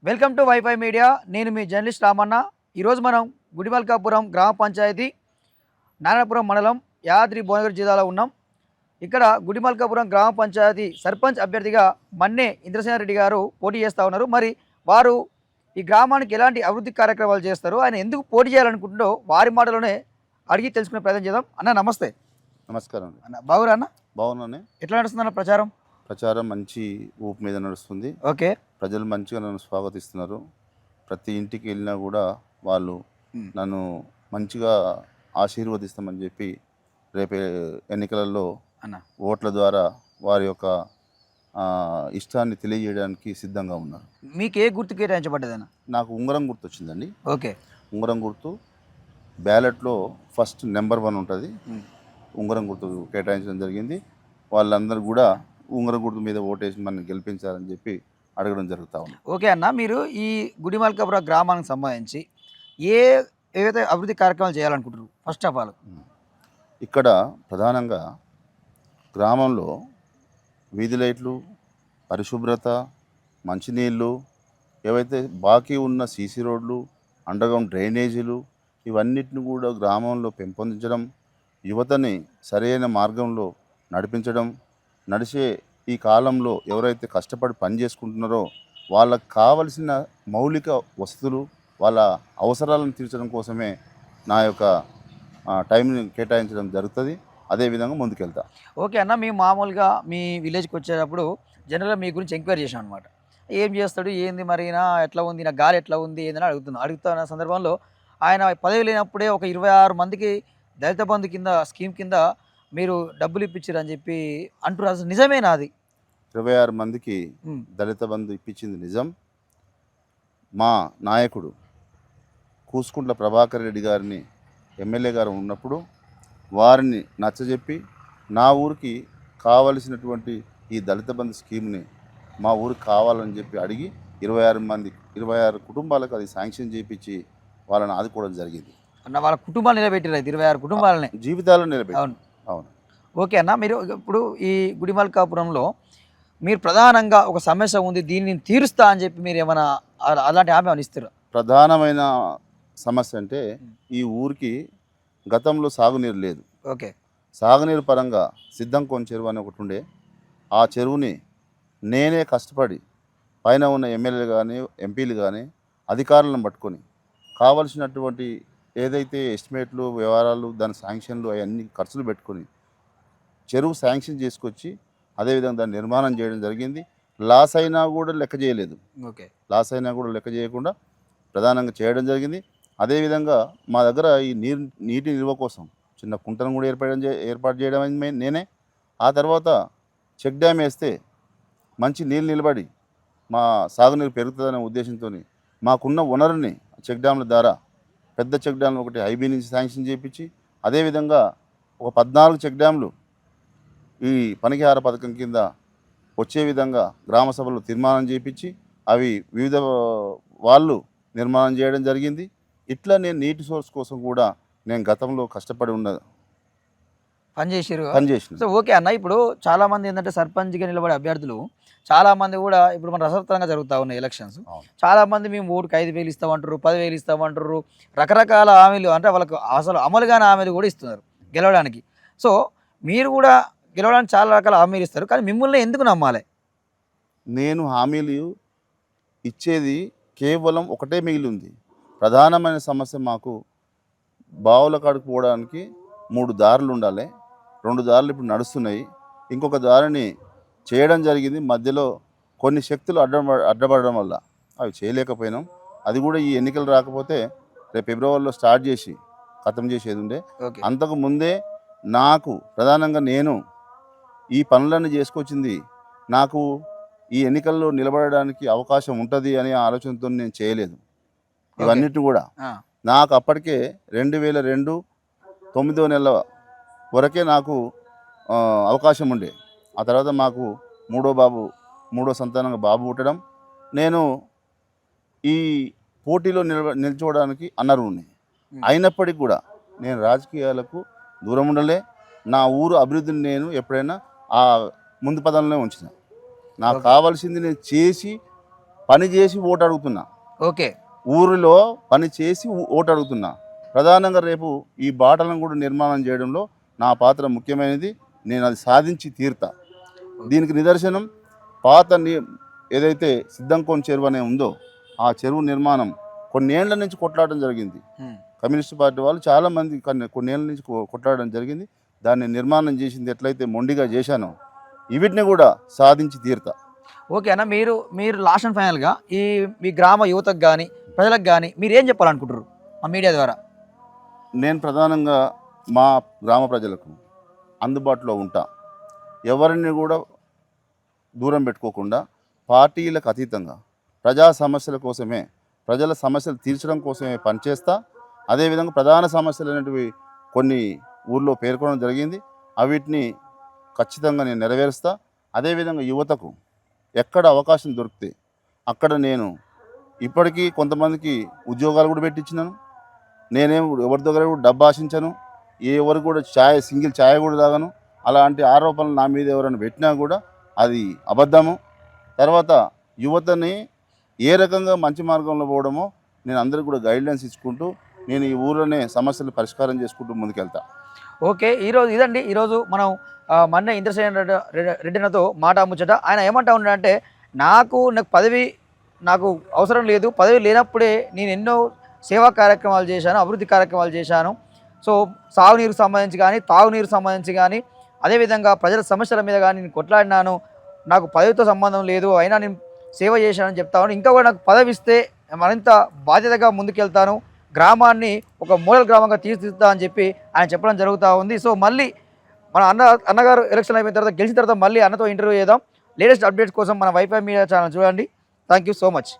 Welcome to wifi media. నేను మీ journalist Ramanna. ఈరోజు మనం గుడిమల్కాపురం గ్రామ పంచాయతీ నారాయణపురం మండలం యాదాద్రి భువనగిరి జిల్లాలో ఉన్నాం. ఇక్కడ గుడిమల్కాపురం గ్రామ పంచాయతీ సర్పంచ్ అభ్యర్థిగా మన్నే ఇంద్రసేనారెడ్డి గారు పోటీ చేస్తూ ఉన్నారు. మరి వారు ఈ గ్రామానికి ఎలాంటి అభివృద్ధి కార్యక్రమాలు చేస్తారు, ఆయన ఎందుకు పోటీ చేయాలనుకుంటుందో వారి మాటలోనే అడిగి తెలుసుకునే ప్రయత్నం చేద్దాం. అన్న నమస్తే. నమస్కారం అండి. అన్న బాగురా అన్న? బాగున్నానే. ఎట్లా నడుస్తుందన్న ప్రచారం? ప్రచారం మంచి ఊపు మీద నడుస్తుంది. ఓకే. ప్రజలు మంచిగా నన్ను స్వాగతిస్తున్నారు. ప్రతి ఇంటికి వెళ్ళినా కూడా వాళ్ళు నన్ను మంచిగా ఆశీర్వదిస్తామని చెప్పి రేపే ఎన్నికలలో అన్న ఓట్ల ద్వారా వారి యొక్క ఇష్టాన్ని తెలియజేయడానికి సిద్ధంగా ఉన్నారు. మీకు ఏ గుర్తు కేటాయించబడ్డదన్న? నాకు ఉంగరం గుర్తు వచ్చిందండి. ఓకే. ఉంగరం గుర్తు బ్యాలెట్లో ఫస్ట్ నెంబర్ 1 ఉంటుంది. ఉంగరం గుర్తు కేటాయించడం జరిగింది. వాళ్ళందరూ కూడా ఉంగరం గుర్తు మీద ఓటేసి మనం గెలిపించాలని చెప్పి అడగడం జరుగుతూ ఉంది. ఓకే అన్న, మీరు ఈ గుడిమల్కాపురం గ్రామానికి సంబంధించి ఏవైతే అభివృద్ధి కార్యక్రమాలు చేయాలనుకుంటున్నారు? ఫస్ట్ ఆఫ్ ఆల్ ఇక్కడ ప్రధానంగా గ్రామంలో వీధి లైట్లు, పరిశుభ్రత, మంచినీళ్ళు, ఏవైతే బాకీ ఉన్న సీసీ రోడ్లు, అండర్గ్రౌండ్ డ్రైనేజీలు, ఇవన్నిటిని కూడా గ్రామంలో పెంపొందించడం, యువతని సరైన మార్గంలో నడిపించడం, నడిచే ఈ కాలంలో ఎవరైతే కష్టపడి పని చేసుకుంటున్నారో వాళ్ళకు కావలసిన మౌలిక వసతులు, వాళ్ళ అవసరాలను తీర్చడం కోసమే నా యొక్క టైంని కేటాయించడం జరుగుతుంది. అదేవిధంగా ముందుకెళ్తా. ఓకే అన్న, మేము మామూలుగా మీ విలేజ్కి వచ్చేటప్పుడు జనరల్గా మీ గురించి ఎంక్వైరీ చేసాం అనమాట. ఏం చేస్తాడు, ఏంది, మరి ఎట్లా ఉంది, నా గాలి ఎట్లా ఉంది, ఏందని అడుగుతున్న సందర్భంలో ఆయన పదవి లేనప్పుడే ఒక 26 మందికి దళిత బంధు కింద స్కీమ్ కింద మీరు డబ్బులు ఇప్పించారు అని చెప్పి అంటున్నారు. అసలు నిజమేనా అది? 26 మందికి దళిత బంధు ఇప్పించింది నిజం. మా నాయకుడు కూసుకుంట్ల ప్రభాకర్ రెడ్డి గారిని ఎమ్మెల్యే గారు ఉన్నప్పుడు వారిని నచ్చజెప్పి నా ఊరికి కావలసినటువంటి ఈ దళిత బంధు స్కీమ్ని మా ఊరికి కావాలని చెప్పి అడిగి 26 కుటుంబాలకు అది శాంక్షన్ చేయించి వాళ్ళని ఆదుకోవడం జరిగింది. అన్న వాళ్ళ కుటుంబాలు నిలబెట్టారు, 26 కుటుంబాలని జీవితాలను నిలబెట్టి. అవును అవును. ఓకే అన్న, మీరు ఇప్పుడు ఈ గుడిమల్కాపురంలో మీరు ప్రధానంగా ఒక సమస్య ఉంది, దీన్ని తీరుస్తా అని చెప్పి మీరు ఏమైనా అలాంటి హామీ ఏమైనా ఇస్తారా? ప్రధానమైన సమస్య అంటే ఈ ఊరికి గతంలో సాగునీరు లేదు. ఓకే. సాగునీరు పరంగా సిద్ధంకోన చెరువు అని ఒకటి ఉండే, ఆ చెరువుని నేనే కష్టపడి పైన ఉన్న ఎమ్మెల్యేలు కానీ ఎంపీలు కానీ అధికారులను పట్టుకొని కావలసినటువంటి ఏదైతే ఎస్టిమేట్లు, వ్యవహారాలు, దాని శాంక్షన్లు అవన్నీ ఖర్చులు పెట్టుకొని చెరువు శాంక్షన్ చేసుకొచ్చి అదేవిధంగా దాన్ని నిర్మాణం చేయడం జరిగింది. లాస్ అయినా కూడా లెక్క చేయలేదు. ఓకే. లాస్ అయినా కూడా లెక్క చేయకుండా ప్రధానంగా చేయడం జరిగింది. అదేవిధంగా మా దగ్గర ఈ నీటి నిల్వ కోసం చిన్న కుంటను కూడా ఏర్పాటు చేయడం నేనే. ఆ తర్వాత చెక్ డ్యామ్ వేస్తే మంచి నీళ్ళు నిలబడి మా సాగునీరు పెరుగుతుందనే ఉద్దేశంతో మాకున్న వనరుని చెక్ డ్యామ్ల ద్వారా పెద్ద చెక్ డ్యామ్లు ఒకటి ఐబీ నుంచి శాంక్షన్ చేయించి అదేవిధంగా ఒక 14 చెక్ డ్యామ్లు ఈ పనికిహార పథకం కింద వచ్చే విధంగా గ్రామ సభలో తీర్మానం చేయించి అవి వివిధ వాళ్ళు నిర్మాణం చేయడం జరిగింది. ఇట్లా నేను నీటి సోర్స్ కోసం కూడా నేను గతంలో కష్టపడి పనిచేసిన. సో ఓకే అన్న, ఇప్పుడు చాలామంది ఏంటంటే సర్పంచ్గా నిలబడే అభ్యర్థులు చాలామంది కూడా ఇప్పుడు మన రసవత్తరంగా జరుగుతూ ఉన్నాయి ఎలక్షన్స్. చాలామంది మేము ఓటుకు 5,000 ఇస్తామంటారు, 10,000 ఇస్తామంటారు, రకరకాల హామీలు, అంటే వాళ్ళకు అసలు అమలు కాని హామీలు కూడా ఇస్తున్నారు గెలవడానికి. సో మీరు కూడా గెలవడానికి చాలా రకాల హామీలు ఇస్తారు, కానీ మిమ్మల్ని ఎందుకు నమ్మాలి? నేను హామీలు ఇచ్చేది కేవలం ఒకటే మిగిలి ఉంది. ప్రధానమైన సమస్య మాకు బావుల కాడికి పోవడానికి 3 దారులు ఉండాలి. 2 దారులు ఇప్పుడు నడుస్తున్నాయి. ఇంకొక దారిని చేయడం జరిగింది. మధ్యలో కొన్ని శక్తులు అడ్డపడడం వల్ల అవి చేయలేకపోయినాం. అది కూడా ఈ ఎన్నికలు రాకపోతే రేపు ఫిబ్రవరిలో స్టార్ట్ చేసి ఖతం చేసేది ఉండే. అంతకు ముందే నాకు ప్రధానంగా నేను ఈ పనులను చేసుకొచ్చింది నాకు ఈ ఎన్నికల్లో నిలబడడానికి అవకాశం ఉంటుంది అనే ఆలోచనతో నేను చేయలేదు. ఇవన్నిటి కూడా నాకు అప్పటికే 2002 9వ నెల వరకే నాకు అవకాశం ఉండే. ఆ తర్వాత మాకు మూడో సంతానంగా బాబు పుట్టడం, నేను ఈ పోటీలో నిల్చోవడానికి అనర్హుడిని. అయినప్పటికీ కూడా నేను రాజకీయాలకు దూరం ఉండలే. నా ఊరు అభివృద్ధిని నేను ఎప్పుడైనా ఆ ముందు పదంలోనే ఉంచిన. నాకు కావాల్సింది నేను చేసి పని చేసి ఓటు అడుగుతున్నా. ఓకే. ఊరిలో పని చేసి ఓటు అడుగుతున్నా. ప్రధానంగా రేపు ఈ బాటలను కూడా నిర్మాణం చేయడంలో నా పాత్ర ముఖ్యమైనది. నేను అది సాధించి తీరుతా. దీనికి నిదర్శనం పాత ఏదైతే సిద్ధంకోన చెరువు అనే ఉందో ఆ చెరువు నిర్మాణం కొన్నేళ్ల నుంచి కొట్లాడడం జరిగింది. కమ్యూనిస్ట్ పార్టీ వాళ్ళు చాలామంది కొన్నేళ్ల నుంచి కొట్లాడడం జరిగింది. దాన్ని నిర్మాణం చేసింది ఎట్లయితే మొండిగా చేశానో వీటిని కూడా సాధించి తీరుతా. ఓకే అన్న, మీరు లాస్ట్ అండ్ ఫైనల్గా మీ గ్రామ యువతకు కానీ ప్రజలకు కానీ మీరు ఏం చెప్పాలనుకుంటారు మా మీడియా ద్వారా? నేను ప్రధానంగా మా గ్రామ ప్రజలకు అందుబాటులో ఉంటా. ఎవరిని కూడా దూరం పెట్టుకోకుండా పార్టీలకు అతీతంగా ప్రజా సమస్యల కోసమే, ప్రజల సమస్యలు తీర్చడం కోసమే పనిచేస్తా. అదేవిధంగా ప్రధాన సమస్యలు అనేటివి కొన్ని ఊళ్ళో పేర్కొనడం జరిగింది. అవిటిని ఖచ్చితంగా నేను నెరవేరుస్తా. అదేవిధంగా యువతకు ఎక్కడ అవకాశం దొరికితే అక్కడ నేను ఇప్పటికీ కొంతమందికి ఉద్యోగాలు కూడా పెట్టించినాను. నేనేం ఎవరి దగ్గర కూడా డబ్బు ఆశించను. ఎవరు కూడా సింగిల్ ఛాయ్ కూడా తాగను. అలాంటి ఆరోపణలు నా మీద ఎవరైనా పెట్టినా కూడా అది అబద్ధము. తర్వాత యువతని ఏ రకంగా మంచి మార్గంలో పోవడమో నేను అందరికీ కూడా గైడ్లైన్స్ ఇచ్చుకుంటూ నేను ఈ ఊరిలోనే సమస్యలు పరిష్కారం చేసుకుంటూ ముందుకెళ్తా. ఓకే, ఈరోజు మనం మన్న ఇంద్రసేన రెడ్డినతో మాట ముచ్చట. ఆయన ఏమంటా ఉన్నాడంటే నాకు పదవి నాకు అవసరం లేదు, పదవి లేనప్పుడే నేను ఎన్నో సేవా కార్యక్రమాలు చేశాను, అభివృద్ధి కార్యక్రమాలు చేశాను. సో సాగునీరుకు సంబంధించి కానీ తాగునీరుకు సంబంధించి కానీ అదేవిధంగా ప్రజల సమస్యల మీద కానీ నేను కొట్లాడినాను. నాకు పదవితో సంబంధం లేదు, అయినా నేను సేవ చేశానని చెప్తాను. ఇంకా కూడా నాకు పదవి ఇస్తే మరింత బాధ్యతగా ముందుకెళ్తాను, గ్రామాన్ని ఒక మోడల్ గ్రామంగా తీర్చిదిద్దా అని చెప్పి ఆయన చెప్పడం జరుగుతూ ఉంది. సో మళ్ళీ మన అన్నగారు ఎలక్షన్ అయిపోయిన తర్వాత గెలిచిన తర్వాత మళ్ళీ అన్నతో ఇంటర్వ్యూ చేద్దాం. లేటెస్ట్ అప్డేట్స్ కోసం మన వైఫై మీడియా ఛానల్ చూడండి. Thank you so much.